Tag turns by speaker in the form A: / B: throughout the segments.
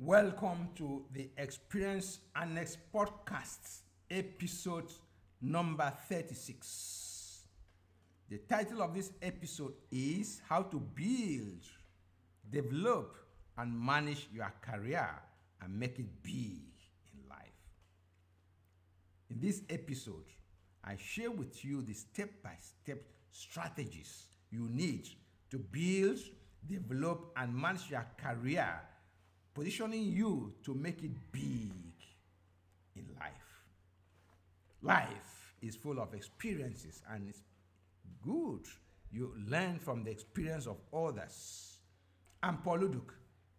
A: Welcome to the Experience Annex Podcast, episode number 36. The title of this episode is How to Build, Develop, and Manage Your Career and Make It Big in Life. In this episode, I share with you the step-by-step strategies you need to build, develop, and manage your career, positioning you to make it big in life. Life is full of experiences and it's good you learn from the experience of others. I'm Paul Uduk,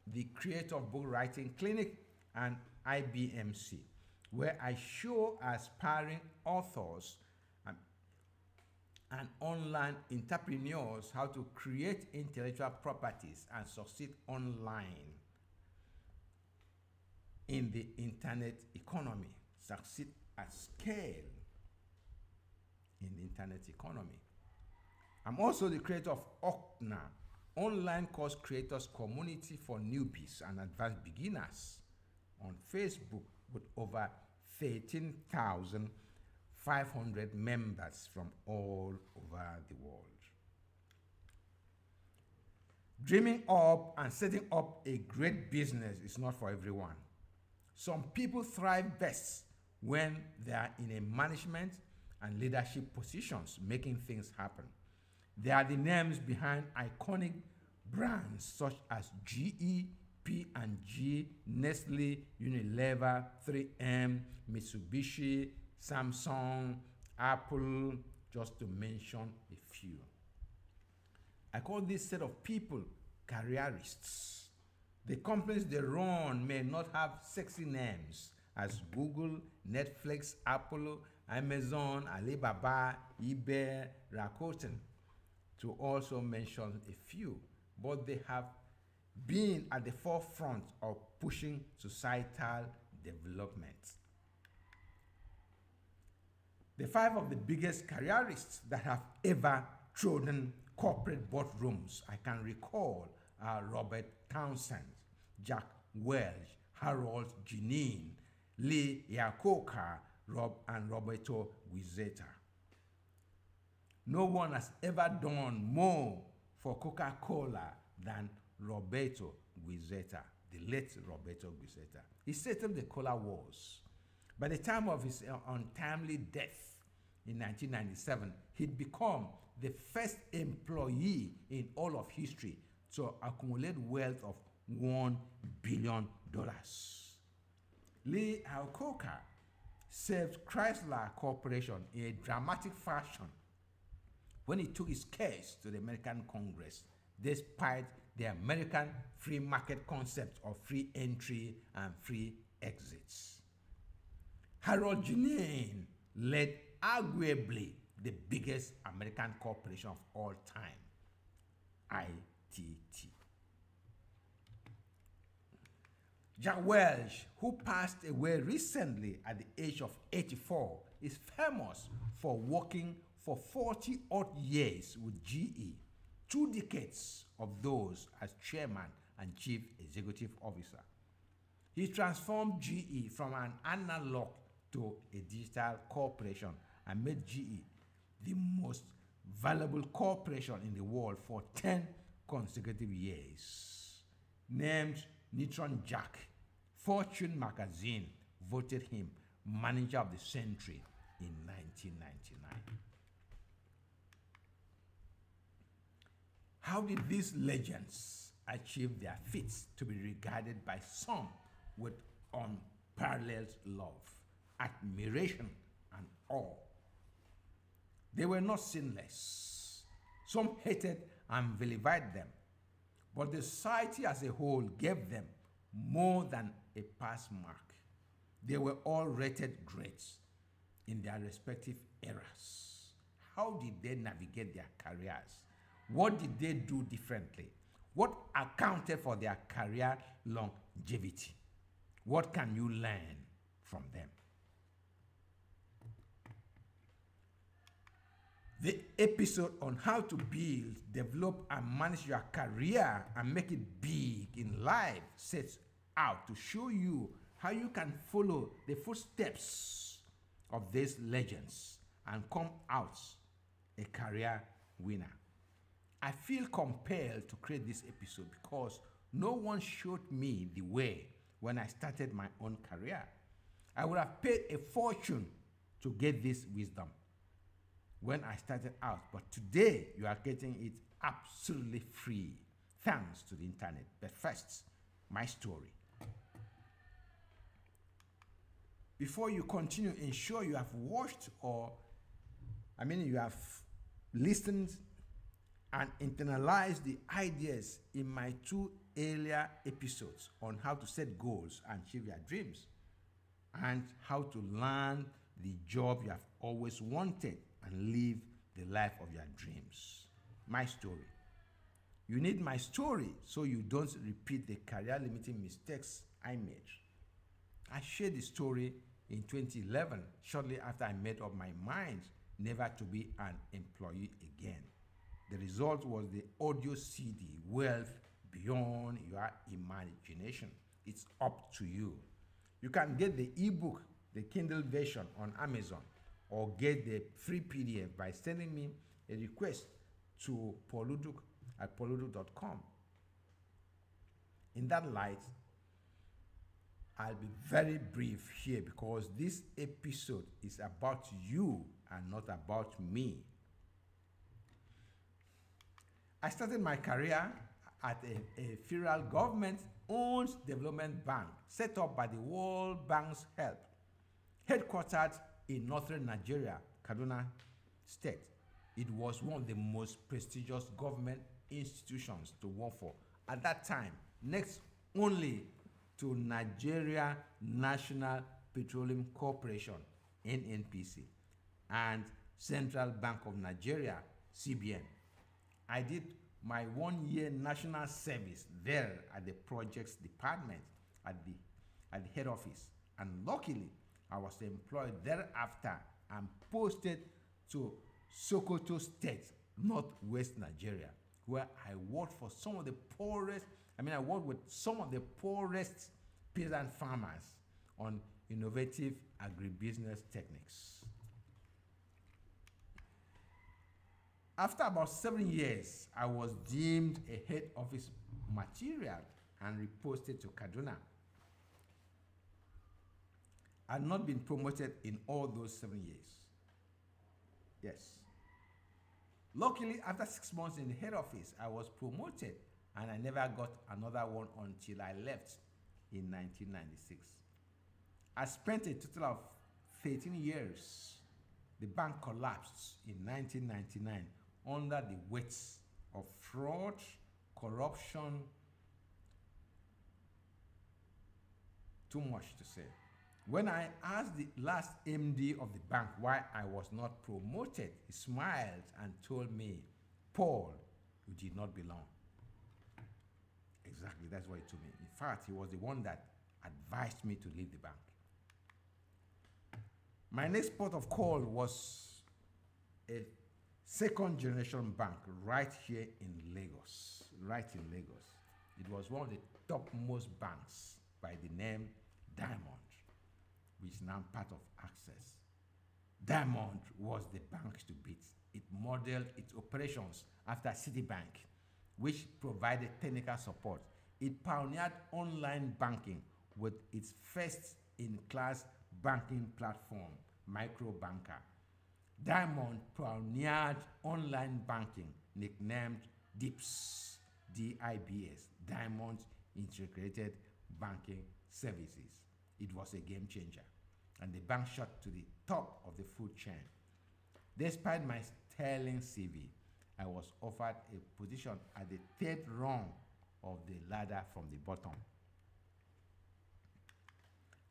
A: the creator of Book Writing Clinic and IBMC, where I show aspiring authors and online entrepreneurs how to create intellectual properties and succeed online in the internet economy, succeed at scale in the internet economy. I'm also the creator of Okna, online course creators community for newbies and advanced beginners on Facebook with over 13,500 members from all over the world. Dreaming up and setting up a great business is not for everyone. Some people thrive best when they are in a management and leadership positions, making things happen. They are the names behind iconic brands such as GE, P&G, Nestle, Unilever, 3M, Mitsubishi, Samsung, Apple, just to mention a few. I call this set of people careerists. The companies they run may not have sexy names as Google, Netflix, Apple, Amazon, Alibaba, eBay, Rakuten, to also mention a few, but they have been at the forefront of pushing societal development. The 5 of the biggest careerists that have ever trodden corporate boardrooms I can recall are Robert Townsend, Jack Welch, Harold Geneen, Lee Iacocca, and Roberto Guizeta. No one has ever done more for Coca-Cola than Roberto Guizeta, the late Roberto Guizeta. He settled the cola wars. By the time of his untimely death in 1997, he'd become the first employee in all of history to accumulate wealth of $1 billion. Lee Iacocca saved Chrysler Corporation in a dramatic fashion when he took his case to the American Congress, despite the American free market concept of free entry and free exits. Harold Geneen led arguably the biggest American corporation of all time, ITT. Jack Welch, who passed away recently at the age of 84, is famous for working for 40-odd years with GE, 2 decades of those as chairman and chief executive officer. He transformed GE from an analog to a digital corporation and made GE the most valuable corporation in the world for 10 consecutive years. Named Neutron Jack, Fortune magazine voted him manager of the century in 1999. How did these legends achieve their feats to be regarded by some with unparalleled love, admiration, and awe? They were not sinless. Some hated and vilified them, but the society as a whole gave them more than a pass mark. They were all rated greats in their respective eras. How did they navigate their careers? What did they do differently? What accounted for their career longevity? What can you learn from them? The episode on how to build, develop, and manage your career and make it big in life sets out to show you how you can follow the footsteps of these legends and come out a career winner. I feel compelled to create this episode because no one showed me the way when I started my own career. I would have paid a fortune to get this wisdom when I started out, but today you are getting it absolutely free thanks to the internet. But first, my story. Before you continue, ensure you have watched you have listened and internalized the ideas in my 2 earlier episodes on how to set goals and achieve your dreams, and how to land the job you have always wanted and live the life of your dreams. My story. You need my story so you don't repeat the career limiting mistakes I made. I shared the story in 2011, shortly after I made up my mind never to be an employee again. The result was the audio CD, Wealth Beyond Your Imagination. It's up to you. You can get the ebook, the Kindle version on Amazon, or get the free PDF by sending me a request to Paul Uduk at pauluduk.com. In that light, I'll be very brief here because this episode is about you and not about me. I started my career at a federal government-owned development bank set up by the World Bank's help, headquartered in northern Nigeria, Kaduna State. It was one of the most prestigious government institutions to work for at that time, next only to Nigeria National Petroleum Corporation, NNPC, and Central Bank of Nigeria, CBN. I did my 1-year national service there at the projects department at the head office, and luckily I was employed thereafter and posted to Sokoto State, northwest Nigeria, where I worked with some of the poorest peasant farmers on innovative agribusiness techniques. After about 7 years, I was deemed a head office material and reposted to Kaduna. I had not been promoted in all those 7 years. Yes. Luckily, after 6 months in the head office, I was promoted, and I never got another one until I left in 1996. I spent a total of 13 years. The bank collapsed in 1999 under the weight of fraud, corruption, too much to say. When I asked the last MD of the bank why I was not promoted, he smiled and told me, "Paul, you did not belong." Exactly, that's what he told me. In fact, he was the one that advised me to leave the bank. My next port of call was a second generation bank right here in Lagos, It was one of the topmost banks by the name Diamond, which is now part of Access. Diamond was the bank to beat. It modeled its operations after Citibank, which provided technical support. It pioneered online banking with its first-in-class banking platform, Microbanker. Diamond pioneered online banking, nicknamed DIBS, DIBS, Diamond Integrated Banking Services. It was a game changer, and the bank shot to the top of the food chain. Despite my sterling CV, I was offered a position at the third rung of the ladder from the bottom.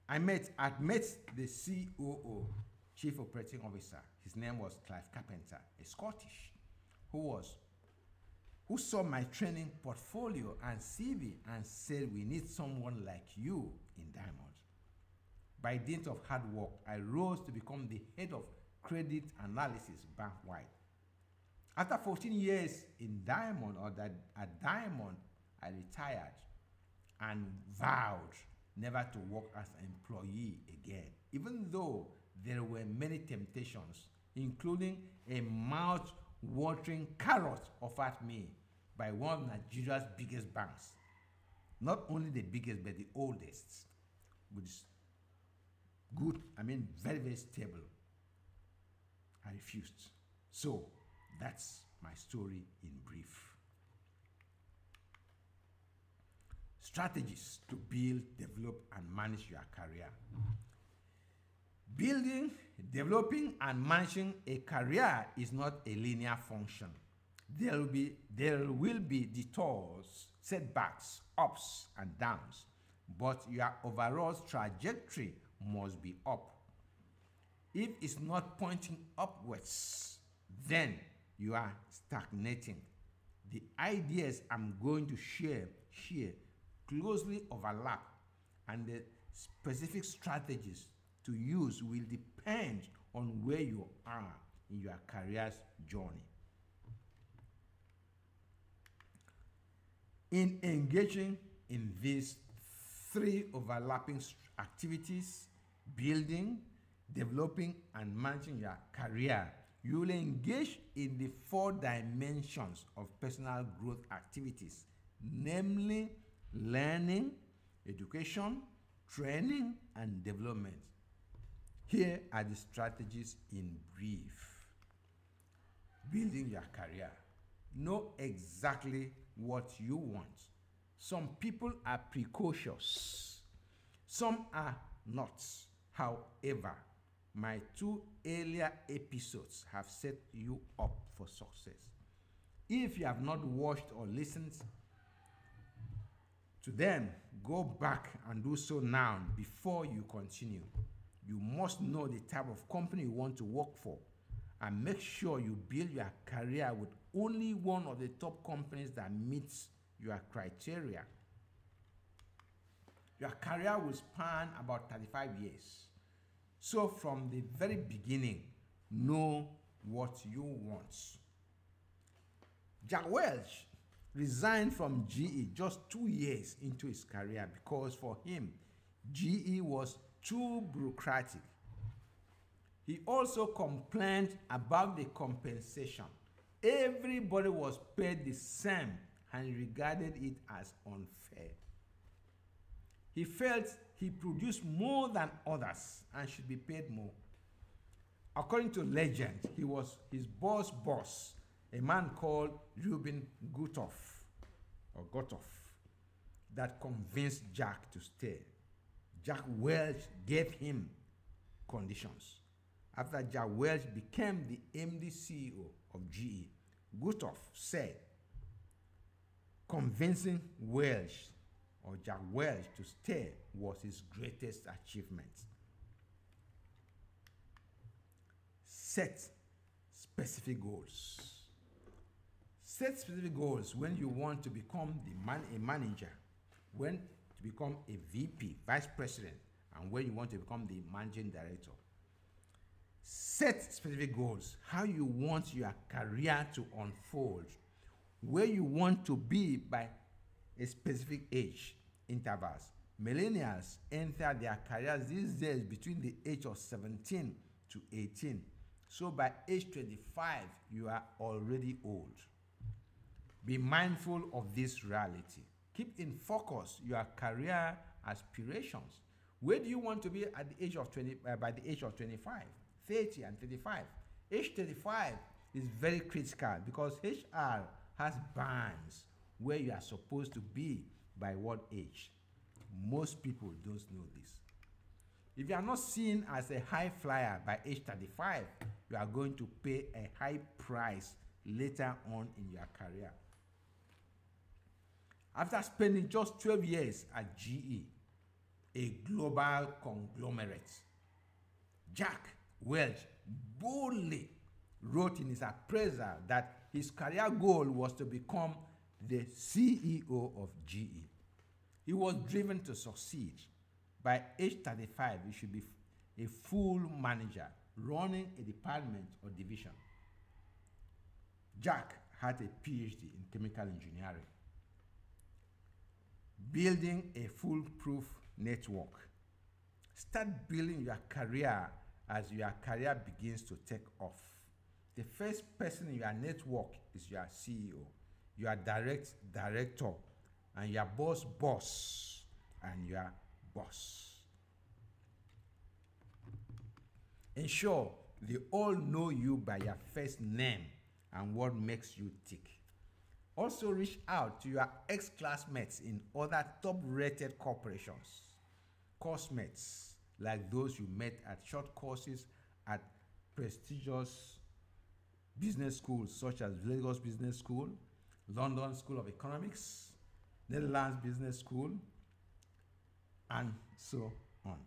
A: I met the COO, Chief Operating Officer. His name was Clive Carpenter, a Scottish, who saw my training portfolio and CV and said, "We need someone like you in Diamond." By dint of hard work, I rose to become the head of credit analysis bank-wide. After 14 years in Diamond, at Diamond, I retired and vowed never to work as an employee again, even though there were many temptations, including a mouth-watering carrot offered me by one of Nigeria's biggest banks. Not only the biggest, but the oldest, which is good, very, very stable. I refused. So that's my story in brief. Strategies to build, develop, and manage your career. Building, developing, and managing a career is not a linear function. There will be detours, setbacks, ups and downs, but your overall trajectory must be up. If it's not pointing upwards, then you are stagnating. The ideas I'm going to share here closely overlap, and the specific strategies to use will depend on where you are in your career's journey. In engaging in these three overlapping activities, building, developing, and managing your career, you will engage in the 4 dimensions of personal growth activities, namely learning, education, training, and development. Here are the strategies in brief. Building your career. Know exactly what you want. Some people are precocious. Some are not. However, my 2 earlier episodes have set you up for success. If you have not watched or listened to them, go back and do so now before you continue. You must know the type of company you want to work for, and make sure you build your career with only one of the top companies that meets your criteria. Your career will span about 35 years. So from the very beginning, know what you want. Jack Welch resigned from GE just 2 years into his career because for him, GE was too bureaucratic. He also complained about the compensation. Everybody was paid the same and he regarded it as unfair. He felt he produced more than others and should be paid more. According to legend, he was his boss, a man called Reuben Gutoff, that convinced Jack to stay. Jack Welch gave him conditions. After Jack Welch became the MD CEO of GE, Gutoff said, convincing Jack Welch to stay was his greatest achievement. Set specific goals. Set specific goals when you want to become a manager, when to become a VP, vice president, and when you want to become the managing director. Set specific goals, how you want your career to unfold, where you want to be by a specific age intervals. Millennials enter their careers these days between the age of 17 to 18. So by age 25, you are already old. Be mindful of this reality. Keep in focus your career aspirations. Where do you want to be at the age of by the age of 25, 30, and 35? Age 35 is very critical because HR has bands where you are supposed to be by what age. Most people don't know this. If you are not seen as a high flyer by age 35, you are going to pay a high price later on in your career. After spending just 12 years at GE, a global conglomerate, Jack Welch boldly wrote in his appraisal that his career goal was to become the CEO of GE. He was driven to succeed. By age 35, he should be a full manager running a department or division. Jack had a PhD in chemical engineering. Building a foolproof network. Start building your career as your career begins to take off. The first person in your network is your CEO, your director, and your boss, and your boss. Ensure they all know you by your first name and what makes you tick. Also reach out to your ex-classmates in other top-rated corporations, course-mates like those you met at short courses at prestigious business schools such as Lagos Business School, London School of Economics, Netherlands Business School, and so on.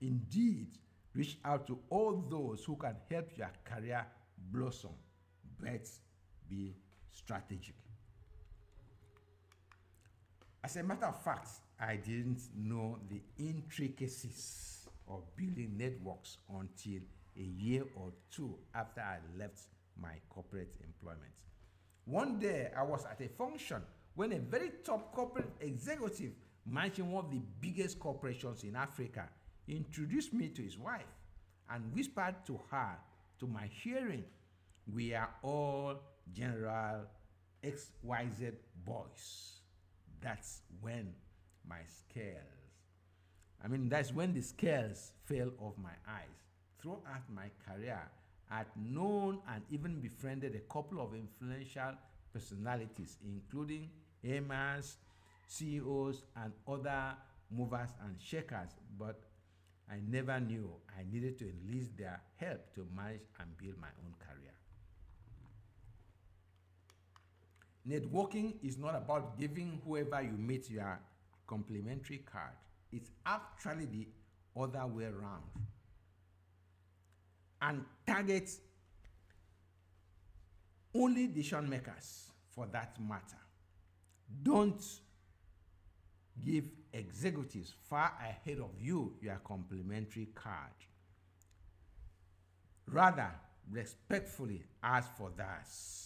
A: Indeed, reach out to all those who can help your career blossom, but be strategic. As a matter of fact, I didn't know the intricacies of building networks until a year or two after I left my corporate employment. One day, I was at a function when a very top corporate executive managing one of the biggest corporations in Africa introduced me to his wife and whispered to her, to my hearing, "We are all General XYZ boys." That's when that's when the scales fell off my eyes. Throughout my career, I'd known and even befriended a couple of influential personalities, including AMAs, CEOs, and other movers and shakers, but I never knew I needed to enlist their help to manage and build my own career. Networking is not about giving whoever you meet your complimentary card. It's actually the other way around. And target only decision makers for that matter. Don't give executives far ahead of you your complimentary card. Rather, respectfully ask for theirs.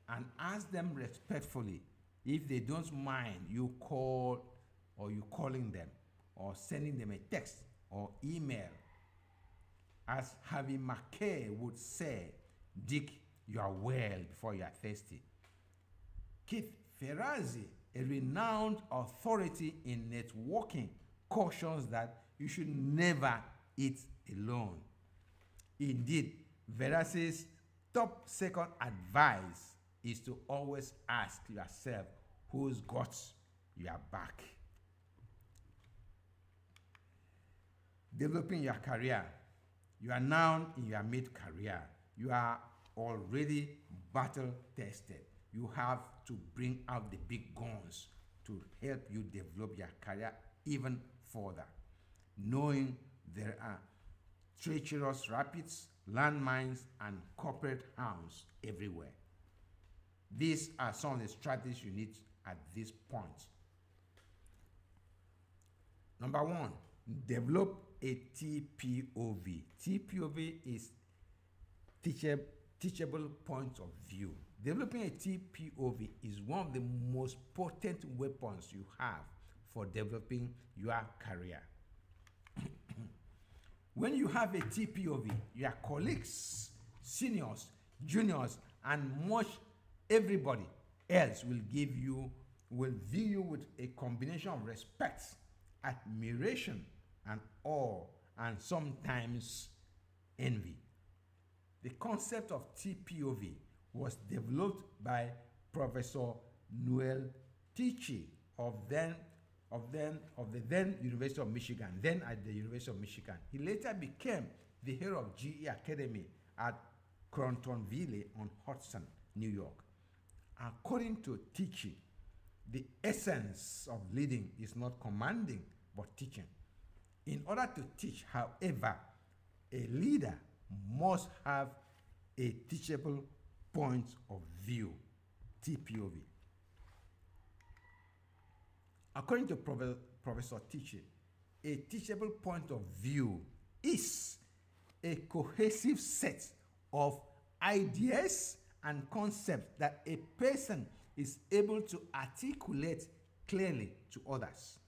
A: And ask them respectfully if they don't mind you calling them or sending them a text or email. As Harvey Mackay would say, dig your well before you are thirsty. Keith Ferrazzi, a renowned authority in networking, cautions that you should never eat alone. Indeed, Ferrazzi's top second advice is to always ask yourself who's got your back. Developing your career. You are now in your mid-career. You are already battle-tested. You have to bring out the big guns to help you develop your career even further, knowing there are treacherous rapids, landmines, and corporate hounds everywhere. These are some of the strategies you need at this point. Number one, develop a TPOV. TPOV is teachable point of view. Developing a TPOV is one of the most potent weapons you have for developing your career. When you have a TPOV, your colleagues, seniors, juniors, and everybody else will view you with a combination of respect, admiration, and awe, and sometimes envy. The concept of TPOV was developed by Professor Noel Tichy of the then University of Michigan, then at the University of Michigan. He later became the head of GE Academy at Crotonville on Hudson, New York. According to Tichy, the essence of leading is not commanding, but teaching. In order to teach, however, a leader must have a teachable point of view, TPOV. According to Professor Tichy, a teachable point of view is a cohesive set of ideas and concepts that a person is able to articulate clearly to others.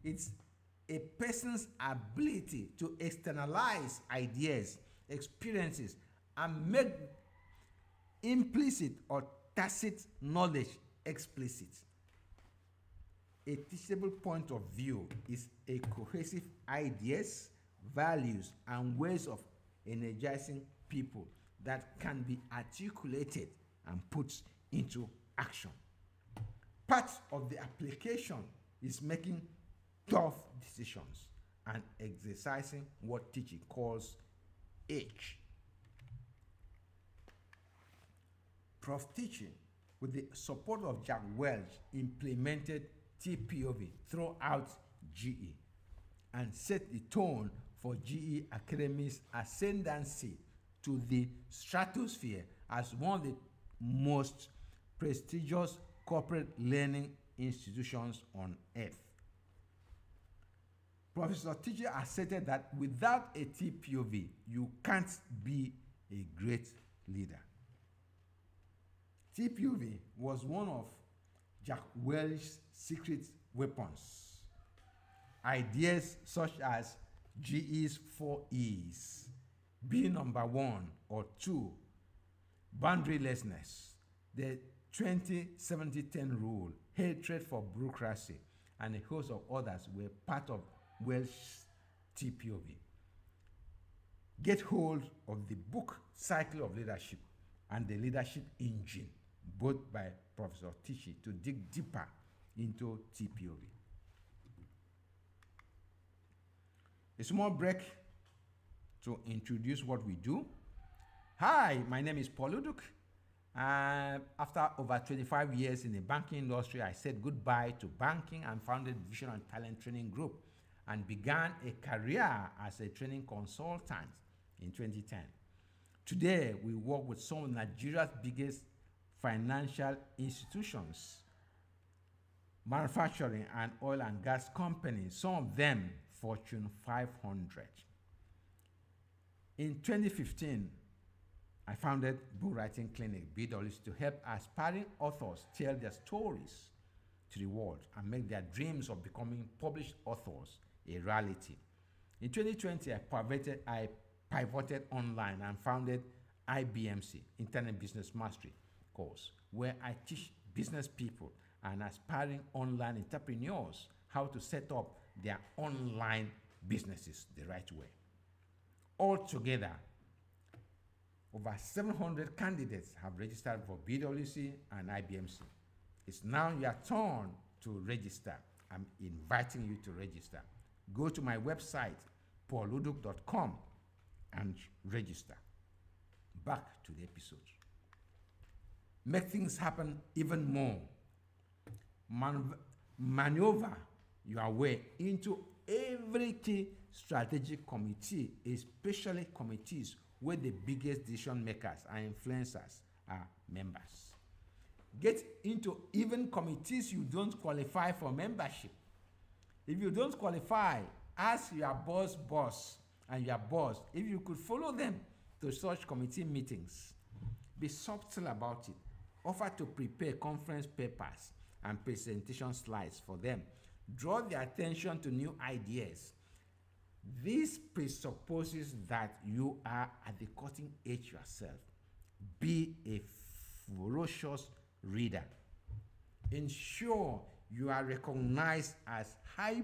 A: It's a person's ability to externalize ideas, experiences, and make implicit or tacit knowledge explicit. A teachable point of view is a cohesive ideas, values, and ways of energizing people that can be articulated and put into action. Part of the application is making tough decisions and exercising what teaching calls H. Prof. Teaching, with the support of Jack Welch, implemented TPOV throughout GE and set the tone for GE Academy's ascendancy to the stratosphere as one of the most prestigious corporate learning institutions on earth. Professor Teacher asserted that without a TPOV, you can't be a great leader. TPOV was one of Jack Welch's secret weapons. Ideas such as GE's 4 E's, be number 1 or 2, boundarylessness, the 20-70-10 rule, hatred for bureaucracy, and a host of others were part of Welch's TPOV. Get hold of the book Cycle of Leadership and the Leadership Engine, both by Professor Tichy, to dig deeper into TPOV. A small break to introduce what we do. Hi, my name is Paul Uduk. After over 25 years in the banking industry, I said goodbye to banking and founded Vision and Talent Training Group and began a career as a training consultant in 2010. Today, we work with some of Nigeria's biggest financial institutions, manufacturing and oil and gas companies, some of them Fortune 500. In 2015, I founded Book Writing Clinic, BWC, to help aspiring authors tell their stories to the world and make their dreams of becoming published authors a reality. In 2020, I pivoted online and founded IBMC, Internet Business Mastery course, where I teach business people and aspiring online entrepreneurs how to set up their online businesses the right way. Altogether, over 700 candidates have registered for BWC and IBMC. It's now your turn to register. I'm inviting you to register. Go to my website, pauluduk.com, and register. Back to the episode. Make things happen even more. Maneuver your way into every key strategic committee, especially committees where the biggest decision makers and influencers are members. Get into even committees you don't qualify for membership. If you don't qualify, ask your boss and your boss if you could follow them to such committee meetings. Be subtle about it. Offer to prepare conference papers and presentation slides for them. Draw their attention to new ideas. This presupposes that you are at the cutting edge yourself. Be a ferocious reader. Ensure you are recognized as high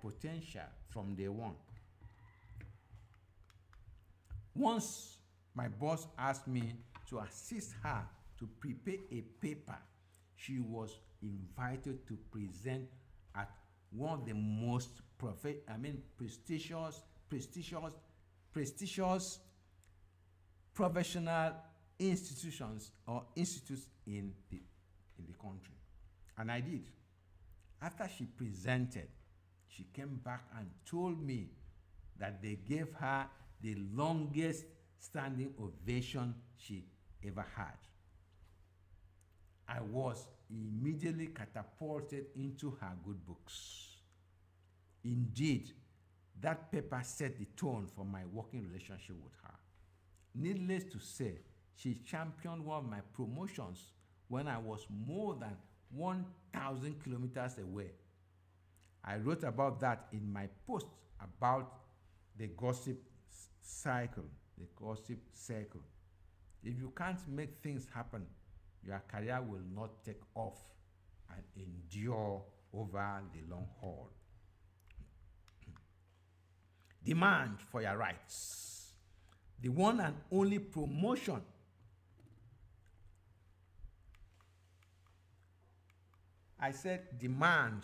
A: potential from day one. Once my boss asked me to assist her to prepare a paper she was invited to present at one of the most prestigious professional institutions or institutes in the country. And I did. After she presented, she came back and told me that they gave her the longest standing ovation she ever had. I was immediately catapulted into her good books. Indeed, that paper set the tone for my working relationship with her. Needless to say, she championed one of my promotions when I was more than 1,000 kilometers away. I wrote about that in my post about the gossip cycle, the gossip circle. If you can't make things happen, your career will not take off and endure over the long haul. Demand for your rights. The one and only promotion I said demand.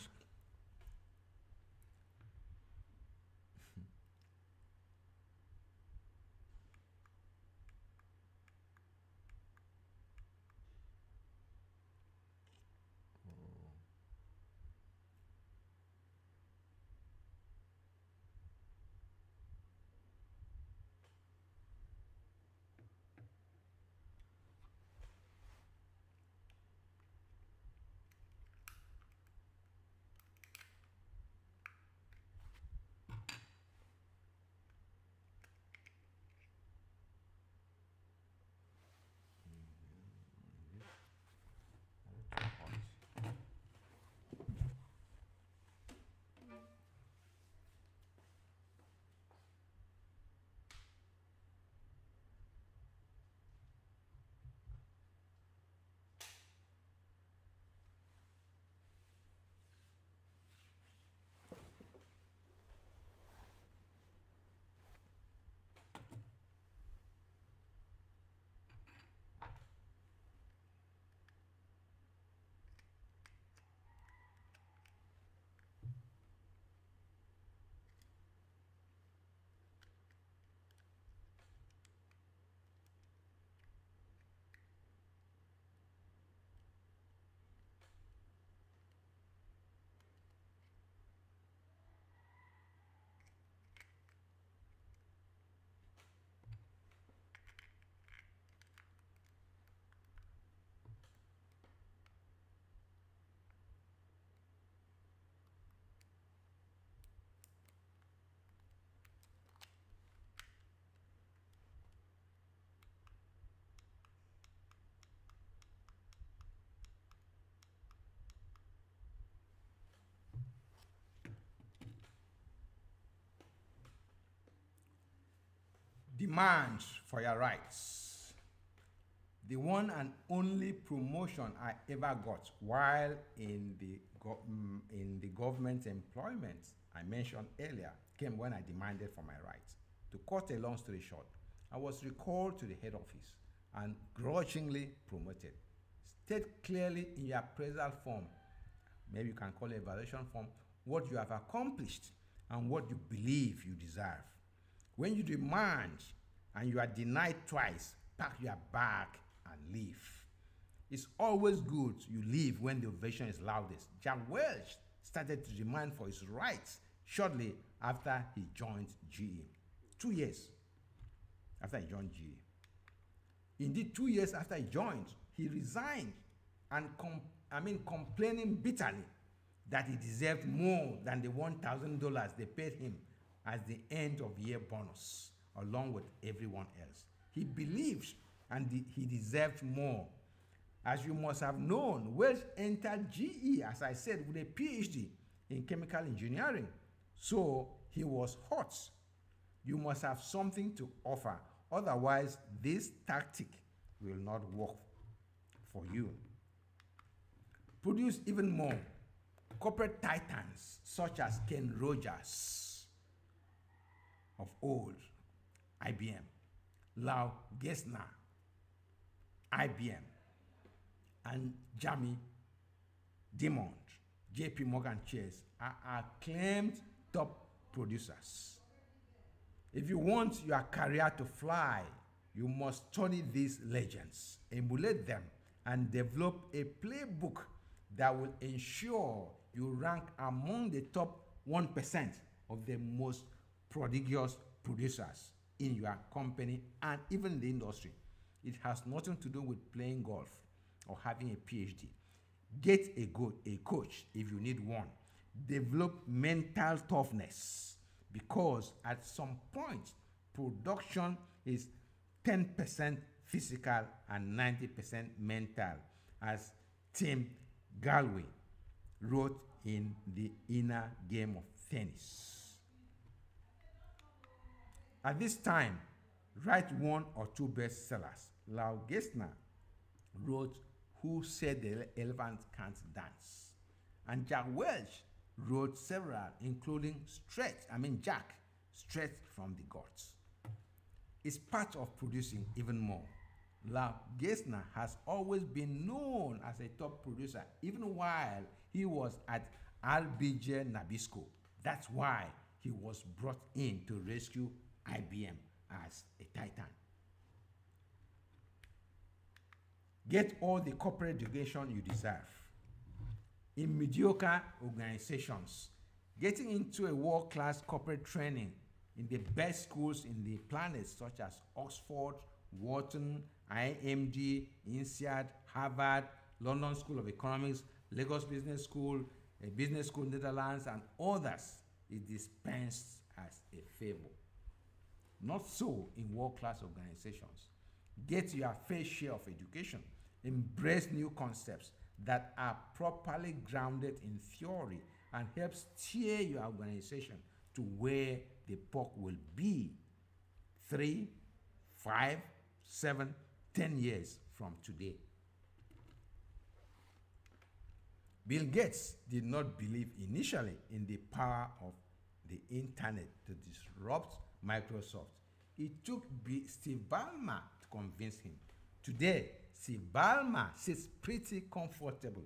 A: Demand for your rights. The one and only promotion I ever got while in the government employment I mentioned earlier came when I demanded for my rights. To cut a long story short, I was recalled to the head office and grudgingly promoted. State clearly in your appraisal form, maybe you can call it evaluation form, what you have accomplished and what you believe you deserve. When you demand and you are denied twice, pack your bag and leave. It's always good you leave when the ovation is loudest. Jack Welch started to demand for his rights shortly after he joined GE. 2 years after he joined GE. Indeed, 2 years after he joined, he resigned and complaining bitterly that he deserved more than the $1,000 they paid him as the end of year bonus, along with everyone else. He believed and he deserved more. As you must have known, Welch entered GE, as I said, with a PhD in chemical engineering. So he was hot. You must have something to offer. Otherwise, this tactic will not work for you. Produce even more. Corporate titans such as Ken Rogers of old, IBM, Lau Gesner, IBM, and Jamie Dimond, JP Morgan Chase are acclaimed top producers. If you want your career to fly, you must study these legends, emulate them, and develop a playbook that will ensure you rank among the top 1% of the most prodigious producers in your company and even in the industry. It has nothing to do with playing golf or having a PhD. Get a coach if you need one. Develop mental toughness, because at some point, production is 10% physical and 90% mental, as Tim Galway wrote in The Inner Game of Tennis. At this time, write one or two bestsellers. Lau Gesner wrote Who Said the Elephant Can't Dance? And Jack Welch wrote several, including Jack, Straight from the Gods. It's part of producing even more. Lau Gesner has always been known as a top producer, even while he was at RBJ Nabisco. That's why he was brought in to rescue IBM as a titan. Get all the corporate education you deserve. In mediocre organizations, getting into a world-class corporate training in the best schools in the planet, such as Oxford, Wharton, IMD, INSEAD, Harvard, London School of Economics, Lagos Business School, a Business School in the Netherlands, and others is dispensed as a favor. Not so in world-class organizations. Get your fair share of education. Embrace new concepts that are properly grounded in theory and help steer your organization to where the puck will be 3, 5, 7, 10 years from today. Bill Gates did not believe initially in the power of the internet to disrupt Microsoft. It took Steve Ballmer to convince him. Today, Steve Ballmer sits pretty comfortable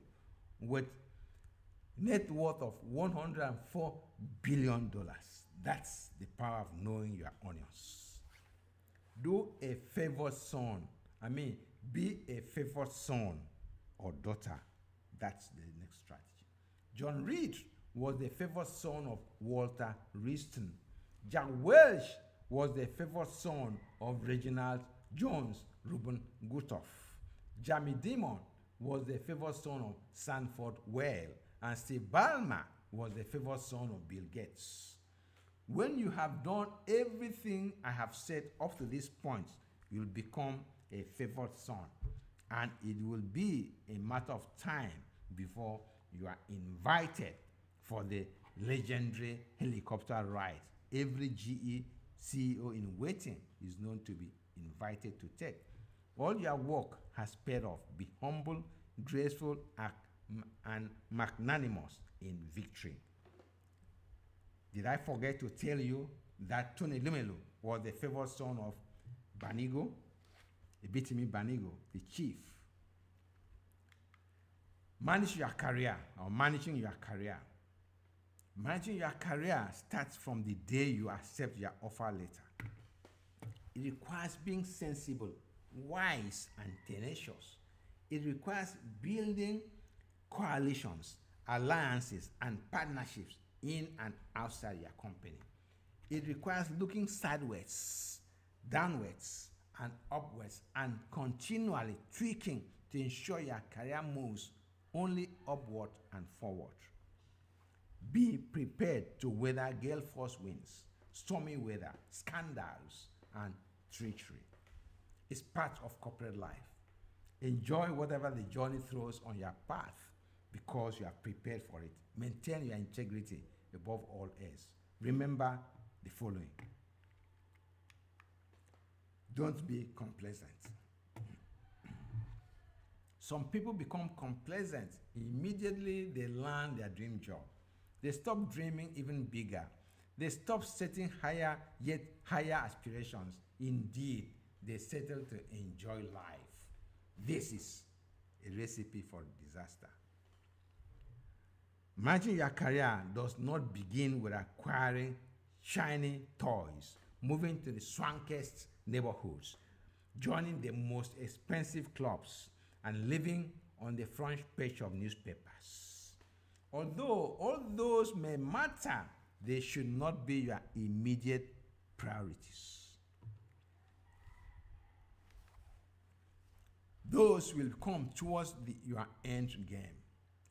A: with net worth of $104 billion. That's the power of knowing your onions. Be a favored son or daughter. That's the next strategy. John Reed was the favored son of Walter Wriston. Jack Welch was the favored son of Reginald Jones Reuben Gutoff. Jamie Dimon was the favored son of Sanford Weill, and Steve Ballmer was the favored son of Bill Gates. When you have done everything I have said up to this point, you'll become a favored son, and it will be a matter of time before you are invited for the legendary helicopter ride every GE CEO in waiting is known to be invited to take. All your work has paid off. Be humble, graceful, and magnanimous in victory. Did I forget to tell you that Tony Lumelu was the favored son of Banigo, Ebitimi Banigo, the chief? Manage your career, or managing your career. Managing your career starts from the day you accept your offer letter. It requires being sensible, wise, and tenacious. It requires building coalitions, alliances, and partnerships in and outside your company. It requires looking sideways, downwards, and upwards, and continually tweaking to ensure your career moves only upward and forward. Be prepared to weather gale force winds, stormy weather, scandals, and treachery. It's part of corporate life. Enjoy whatever the journey throws on your path because you are prepared for it. Maintain your integrity above all else. Remember the following. Don't be complacent. Some people become complacent immediately they land their dream job. They stop dreaming even bigger. They stop setting higher, yet higher aspirations. Indeed, they settle to enjoy life. This is a recipe for disaster. Managing your career does not begin with acquiring shiny toys, moving to the swankiest neighborhoods, joining the most expensive clubs, and living on the front page of newspapers. Although all those may matter, they should not be your immediate priorities. Those will come towards your end game.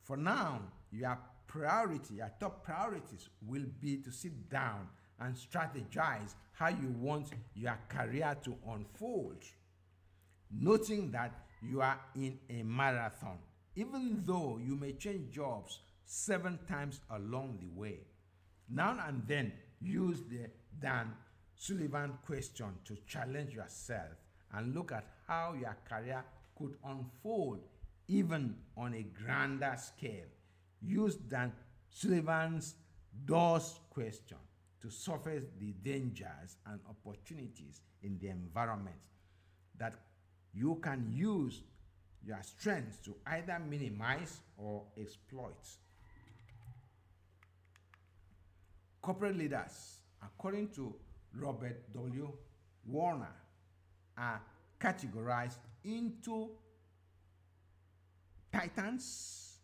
A: For now, your top priorities will be to sit down and strategize how you want your career to unfold, noting that you are in a marathon. even though you may change jobs 7 times along the way. Now and then, use the Dan Sullivan question to challenge yourself and look at how your career could unfold even on a grander scale. Use Dan Sullivan's doors question to surface the dangers and opportunities in the environment that you can use your strengths to either minimize or exploit. Corporate leaders, according to Robert W. Warner, are categorized into titans,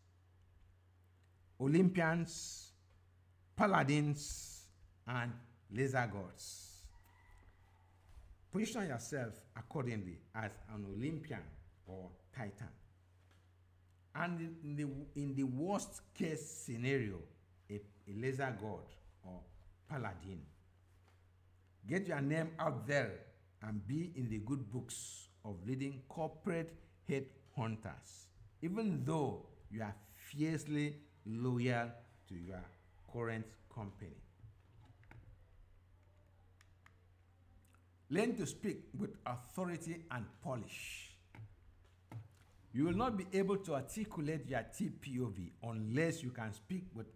A: Olympians, paladins, and laser gods. Position yourself accordingly as an Olympian or titan. And in the worst case scenario, a laser god or paladin. Get your name out there and be in the good books of leading corporate headhunters, even though you are fiercely loyal to your current company. Learn to speak with authority and polish. You will not be able to articulate your TPOV unless you can speak with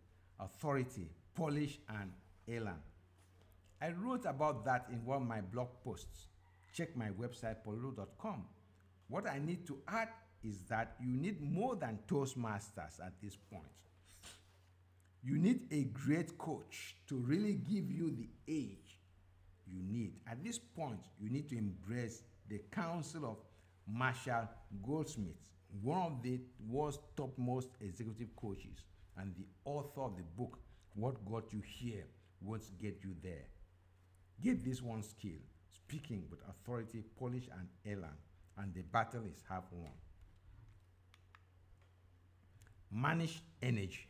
A: authority, polish, and elan. I wrote about that in one of my blog posts. Check my website, pauluduk.com. What I need to add is that you need more than Toastmasters at this point. You need a great coach to really give you the edge you need. At this point, you need to embrace the counsel of Marshall Goldsmith, one of the world's topmost executive coaches and the author of the book, What Got You Here Won't Get You There. Get this one skill, speaking with authority, polish, and elan, and the battle is half won. Manage energy.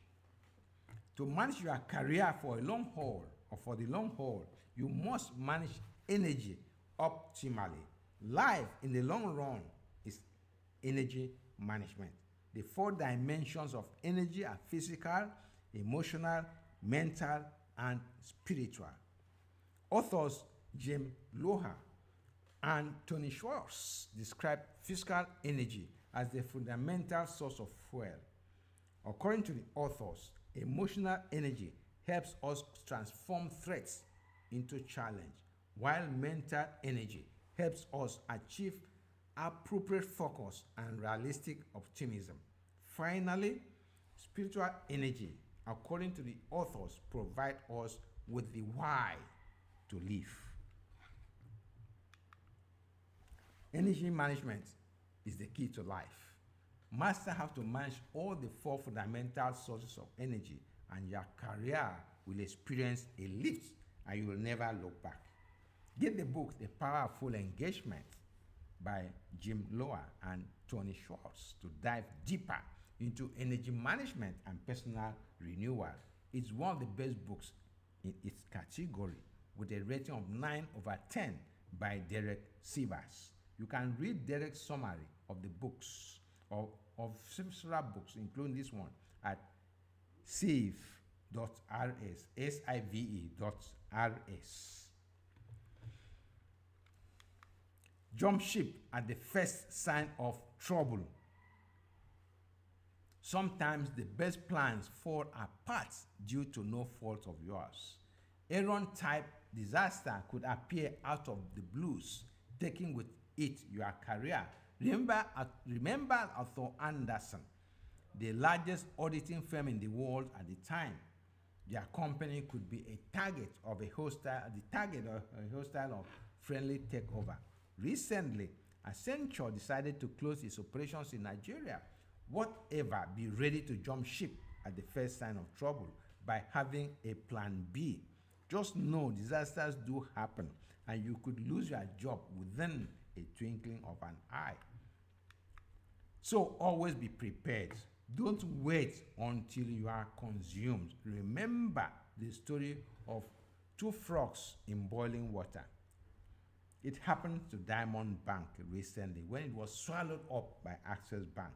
A: To manage your career for a long haul or for the long haul, you must manage energy optimally. Life in the long run is energy management. The 4 dimensions of energy are physical, emotional, mental, and spiritual. Authors Jim Loha and Tony Schwartz describe physical energy as the fundamental source of fuel. According to the authors, emotional energy helps us transform threats into challenge, while mental energy helps us achieve appropriate focus and realistic optimism. Finally, spiritual energy, according to the authors, provide us with the why to live. Energy management is the key to life. Master have to manage all the 4 fundamental sources of energy, and your career will experience a lift and you will never look back. Get the book, The Powerful Engagement by Jim Loha and Tony Schwartz to dive deeper into energy management and personal renewal. It's one of the best books in its category with a rating of 9/10 by Derek Sivers. You can read Derek's summary of the books, of several books, including this one, at sive.rs, sive.rs. Jump ship at the first sign of trouble. Sometimes the best plans fall apart due to no fault of yours. Aaron-type disaster could appear out of the blues, taking with it your career. Remember Arthur Anderson, the largest auditing firm in the world at the time. Their company could be a target of a hostile or friendly takeover. Recently, Accenture decided to close its operations in Nigeria. Whatever, be ready to jump ship at the first sign of trouble by having a plan B. Just know disasters do happen and you could lose your job within a twinkling of an eye. So always be prepared. Don't wait until you are consumed. Remember the story of 2 frogs in boiling water. It happened to Diamond Bank recently when it was swallowed up by Access Bank.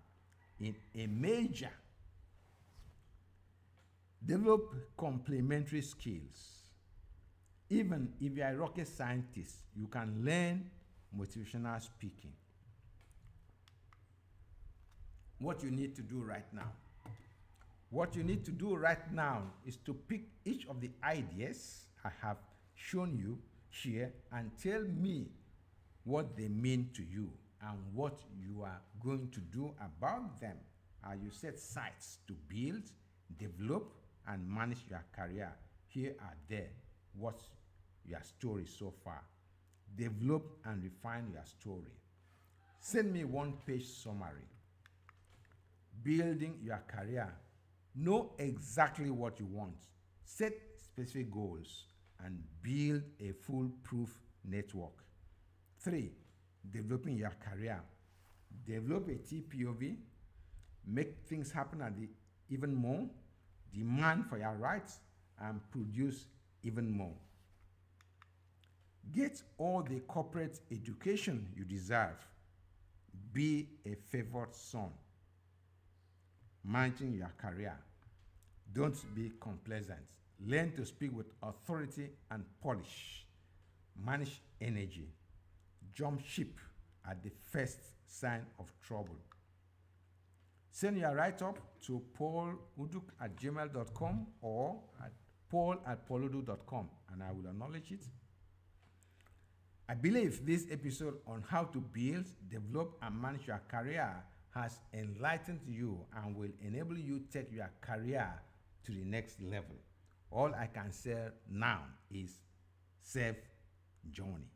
A: in a major. Develop complementary skills. Even if you are a rocket scientist, you can learn motivational speaking. What you need to do right now. What you need to do right now is to pick each of the ideas I have shown you here and tell me what they mean to you and what you are going to do about them as you set sights to build, develop, and manage your career. Here are there. What's your story so far? Develop and refine your story. Send me one-page summary. Building your career. Know exactly what you want. Set specific goals and build a foolproof network. 3. Developing your career. Develop a TPOV. Make things happen at the even more. Demand for your rights and produce even more. Get all the corporate education you deserve. Be a favored son. Managing your career. Don't be complacent. Learn to speak with authority and polish. Manage energy. Jump ship at the first sign of trouble. Send your write-up to pauluduk@gmail.com or at paul@pauluduk.com and I will acknowledge it. I believe this episode on how to build, develop, and manage your career has enlightened you and will enable you to take your career to the next level. All I can say now is safe journey.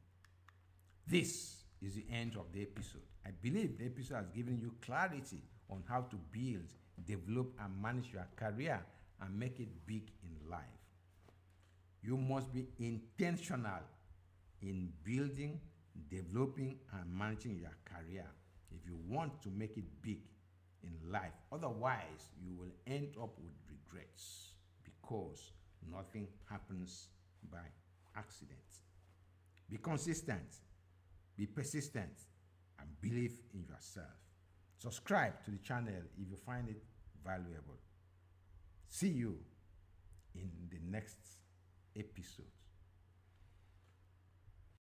A: This is the end of the episode. I believe the episode has given you clarity on how to build, develop, and manage your career and make it big in life. You must be intentional in building, developing, and managing your career if you want to make it big in life. Otherwise, you will end up with regrets because nothing happens by accident. Be consistent, be persistent, and believe in yourself. Subscribe to the channel if you find it valuable. See you in the next episode.